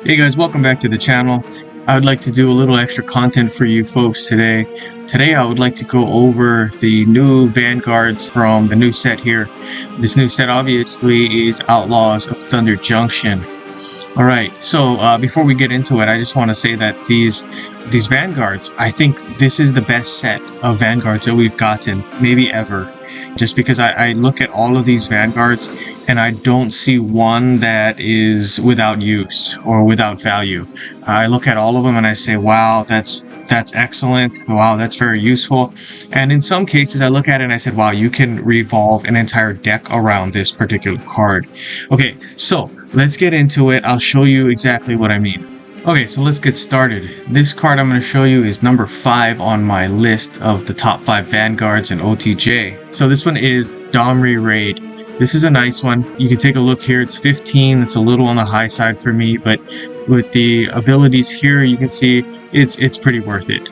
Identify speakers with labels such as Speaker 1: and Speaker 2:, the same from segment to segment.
Speaker 1: Hey guys, welcome back to the channel. I would like to do a little extra content for you folks today. Today I would like to go over the new Vanguards from the new set here. This new set obviously is Outlaws of Thunder Junction. Alright, so before we get into it, I just want to say that these Vanguards, I think this is the best set of Vanguards that we've gotten, maybe ever. Just because I look at all of these Vanguards and I don't see one that is without use or without value. I look at all of them and I say, wow, that's excellent. Wow, that's very useful. And in some cases I look at it and I said, wow, you can revolve an entire deck around this particular card. Okay, so let's get into it. I'll show you exactly what I mean. Okay, so let's get started. This card I'm going to show you is number 5 on my list of the top 5 Vanguards in OTJ. So this one is Domri Raid. This is a nice one. You can take a look here. It's 15. It's a little on the high side for me, but with the abilities here, you can see it's pretty worth it.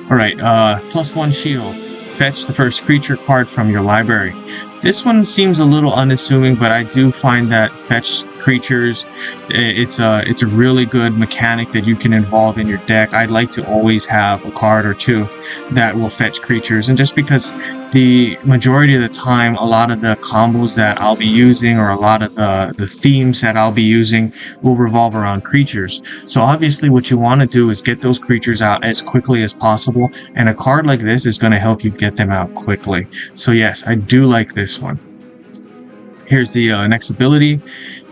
Speaker 1: Alright, +1 shield. Fetch the first creature card from your library. This one seems a little unassuming, but I do find that fetch creatures, it's a really good mechanic that you can involve in your deck. I'd like to always have a card or two that will fetch creatures, and just because the majority of the time a lot of the combos that I'll be using or a lot of the themes that I'll be using will revolve around creatures. So obviously what you want to do is get those creatures out as quickly as possible, and a card like this is going to help you get them out quickly. So yes, I do like this one. Here's the next ability.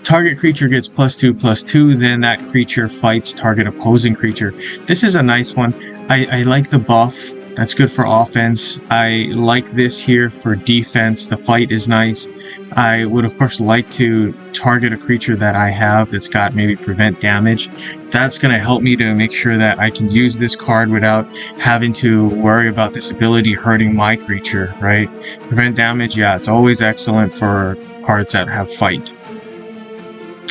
Speaker 1: Target creature gets +2/+2, then that creature fights target opposing creature. This is a nice one. I like the buff. That's good for offense. I like this here for defense. The fight is nice. I would of course like to target a creature that I have that's got maybe prevent damage. That's going to help me to make sure that I can use this card without having to worry about this ability hurting my creature, right? Prevent damage, yeah, it's always excellent for cards that have fight.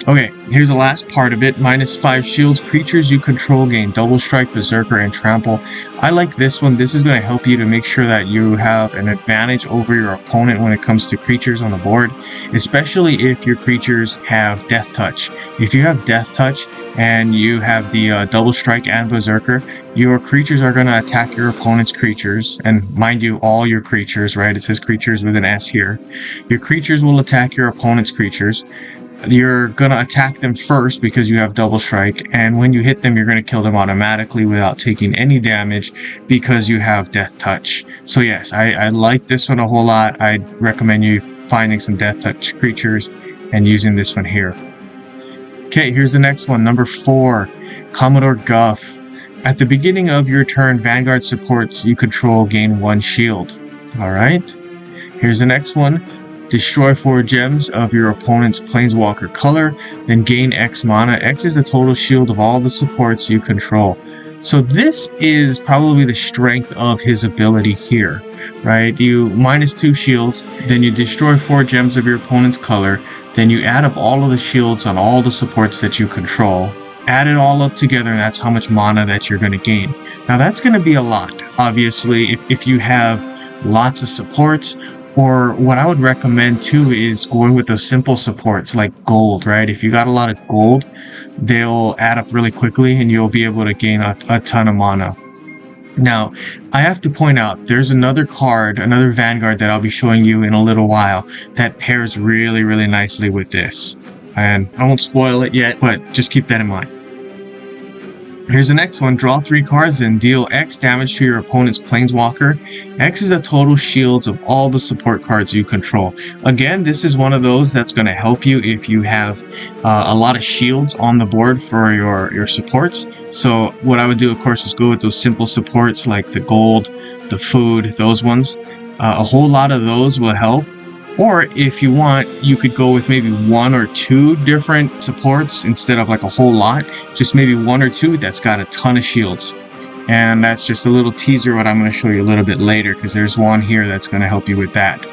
Speaker 1: Okay, here's the last part of it. -5 shields. Creatures you control gain double strike, berserker, and trample. I like this one. This is going to help you to make sure that you have an advantage over your opponent when it comes to creatures on the board, especially if your creatures have death touch. If you have death touch and you have the double strike and berserker, your creatures are going to attack your opponent's creatures, and mind you, all your creatures, right? It says creatures with an S here. Your creatures will attack your opponent's creatures. You're going to attack them first because you have double strike, and when you hit them you're going to kill them automatically without taking any damage because you have death touch. So yes, I like this one a whole lot. I'd recommend you finding some death touch creatures and using this one here. Okay, here's the next one, number 4, Commodore Guff. At the beginning of your turn, Vanguard supports you control gain 1 shield. Alright, here's the next one. Destroy 4 gems of your opponent's planeswalker color, then gain X mana. X is the total shield of all the supports you control. So this is probably the strength of his ability here, right? You -2 shields, then you destroy 4 gems of your opponent's color, then you add up all of the shields on all the supports that you control. Add it all up together, and that's how much mana that you're going to gain. Now that's going to be a lot, obviously, if you have lots of supports. Or what I would recommend too is going with those simple supports like gold, right? If you got a lot of gold, they'll add up really quickly and you'll be able to gain a ton of mana. Now, I have to point out, there's another card, another Vanguard that I'll be showing you in a little while that pairs really, really nicely with this. And I won't spoil it yet, but just keep that in mind. Here's the next one. Draw 3 cards and deal X damage to your opponent's planeswalker. X is the total shields of all the support cards you control. Again, this is one of those that's going to help you if you have a lot of shields on the board for your supports. So what I would do, of course, is go with those simple supports like the gold, the food, those ones. A whole lot of those will help. Or if you want, you could go with maybe 1 or 2 different supports instead of like a whole lot. Just maybe 1 or 2 that's got a ton of shields. And that's just a little teaser what I'm going to show you a little bit later, because there's one here that's going to help you with that.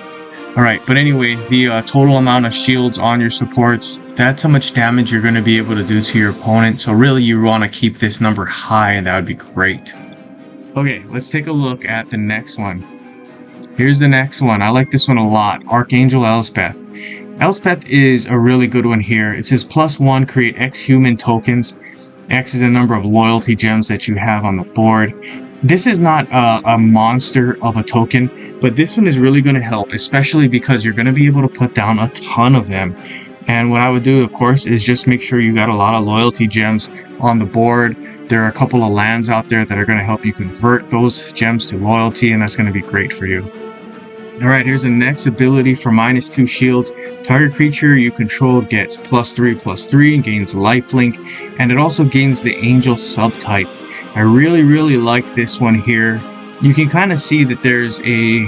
Speaker 1: Alright, but anyway, the total amount of shields on your supports, that's how much damage you're going to be able to do to your opponent. So really you want to keep this number high, and that would be great. Okay, let's take a look at the next one. Here's the next one. I like this one a lot. Archangel Elspeth. Elspeth is a really good one here. It says +1, create X human tokens. X is the number of loyalty gems that you have on the board. This is not a monster of a token, but this one is really going to help, especially because you're going to be able to put down a ton of them. And what I would do, of course, is just make sure you got a lot of loyalty gems on the board. There are a couple of lands out there that are going to help you convert those gems to loyalty, and that's going to be great for you. Alright, here's the next ability for -2 shields. Target creature you control gets +3/+3 and gains lifelink, and it also gains the angel subtype. I really like this one here. You can kind of see that there's a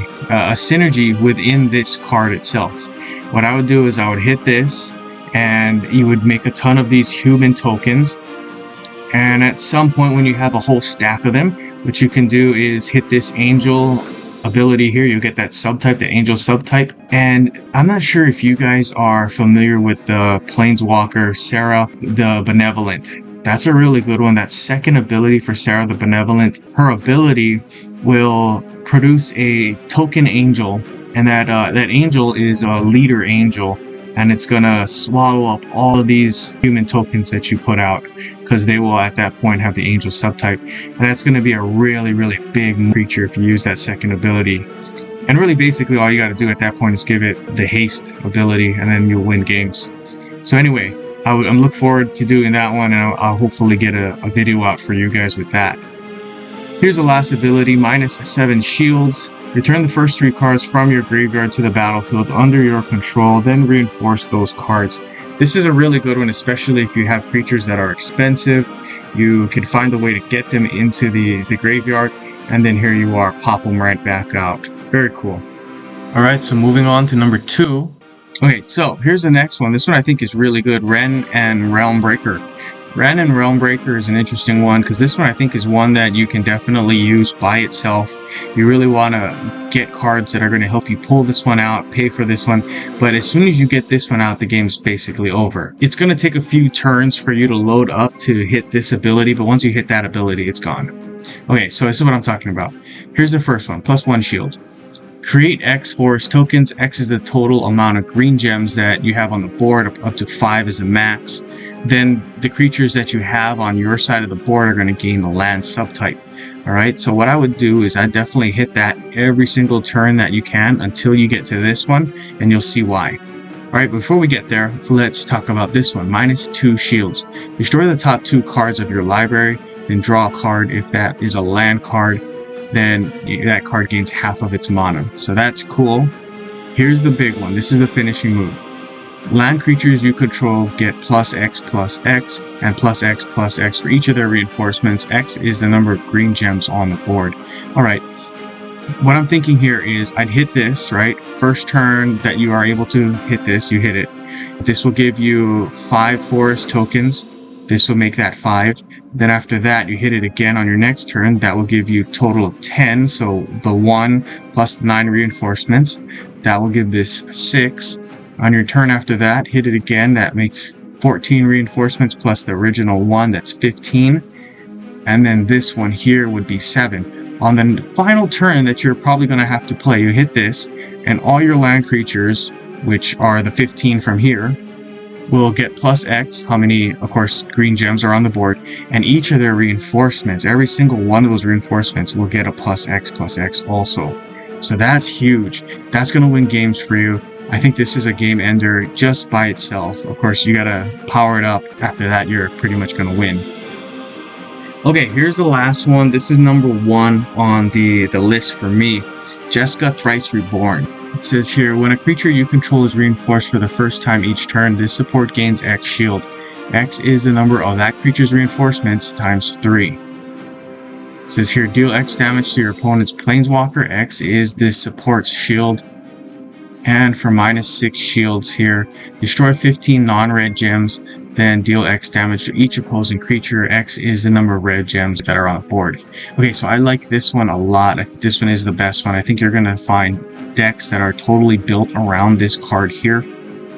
Speaker 1: synergy within this card itself. What I would do is I would hit this, and you would make a ton of these human tokens. And at some point when you have a whole stack of them, what you can do is hit this angel ability here. You'll get that subtype, the angel subtype. And I'm not sure if you guys are familiar with the Planeswalker Sarah the Benevolent. That's a really good one. That second ability for Sarah the Benevolent, her ability will produce a token angel, and that angel is a leader angel, and it's gonna swallow up all of these human tokens that you put out, because they will at that point have the angel subtype, and that's going to be a really big creature if you use that second ability. And really basically all you got to do at that point is give it the haste ability, and then you'll win games. So anyway, I'm looking forward to doing that one, and I'll hopefully get a video out for you guys with that. Here's the last ability, -7 shields. Return the first 3 cards from your graveyard to the battlefield under your control, then reinforce those cards. This is a really good one, especially if you have creatures that are expensive. You can find a way to get them into the graveyard, and then here you are, pop them right back out. Very cool. Alright, so moving on to number 2. Okay, so here's the next one. This one I think is really good, Wrenn and Realmbreaker. Wrenn and Realmbreaker is an interesting one, because this one I think is one that you can definitely use by itself. You really want to get cards that are going to help you pull this one out, pay for this one, but as soon as you get this one out, the game's basically over. It's going to take a few turns for you to load up to hit this ability, but once you hit that ability, it's gone. Okay, so this is what I'm talking about. Here's the first one, +1 shield. Create X forest tokens. X is the total amount of green gems that you have on the board, up to 5 is the max. Then the creatures that you have on your side of the board are going to gain the land subtype. Alright, so what I would do is I definitely hit that every single turn that you can until you get to this one, and you'll see why. Alright, before we get there, let's talk about this one, -2 shields. Destroy the top 2 cards of your library, then draw a card. If that is a land card, then that card gains half of its mana. So that's cool. Here's the big one. This is the finishing move. Land creatures you control get +X/+X and +X/+X for each of their reinforcements. X is the number of green gems on the board. Alright, what I'm thinking here is I'd hit this, right? First turn that you are able to hit this, you hit it. This will give you 5 forest tokens. This will make that 5. Then after that, you hit it again on your next turn. That will give you a total of 10. So the 1 plus the 9 reinforcements. That will give this 6. On your turn after that, hit it again. That makes 14 reinforcements plus the original 1. That's 15. And then this one here would be 7. On the final turn that you're probably going to have to play, you hit this, and all your land creatures, which are the 15 from here, will get +X, how many, of course, green gems are on the board, and each of their reinforcements, every single one of those reinforcements will get a +X/+X also. So that's huge. That's going to win games for you. I think this is a game ender just by itself. Of course, you got to power it up. After that, you're pretty much going to win. Okay, here's the last one. This is number 1 on the list for me. Jessica Thrice Reborn. It says here, when a creature you control is reinforced for the first time each turn, this support gains X shield. X is the number of that creature's reinforcements times 3. It says here, deal X damage to your opponent's planeswalker. X is this support's shield. And for -6 shields here, destroy 15 non-red gems, then deal X damage to each opposing creature. X is the number of red gems that are on the board. Okay, so I like this one a lot. This one is the best one. I think you're going to find decks that are totally built around this card here.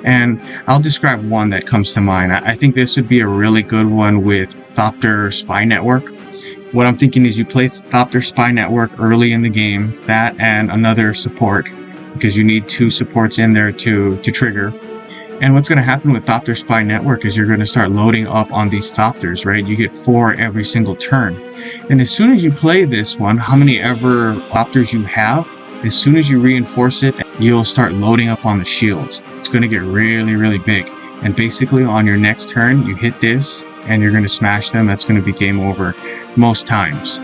Speaker 1: And I'll describe one that comes to mind. I think this would be a really good one with Thopter Spy Network. What I'm thinking is you play Thopter Spy Network early in the game, that and another support, because you need 2 supports in there to trigger. And what's going to happen with Thopter Spy Network is you're going to start loading up on these Thopters, right? You get 4 every single turn. And as soon as you play this one, how many ever Thopters you have, as soon as you reinforce it, you'll start loading up on the shields. It's going to get really, really big. And basically on your next turn, you hit this and you're going to smash them. That's going to be game over most times.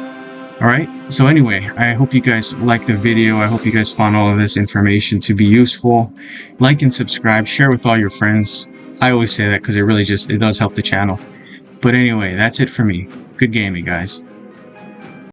Speaker 1: Alright, so anyway, I hope you guys liked the video. I hope you guys found all of this information to be useful. Like and subscribe, share with all your friends. I always say that because it does help the channel. But anyway, that's it for me. Good gaming, guys.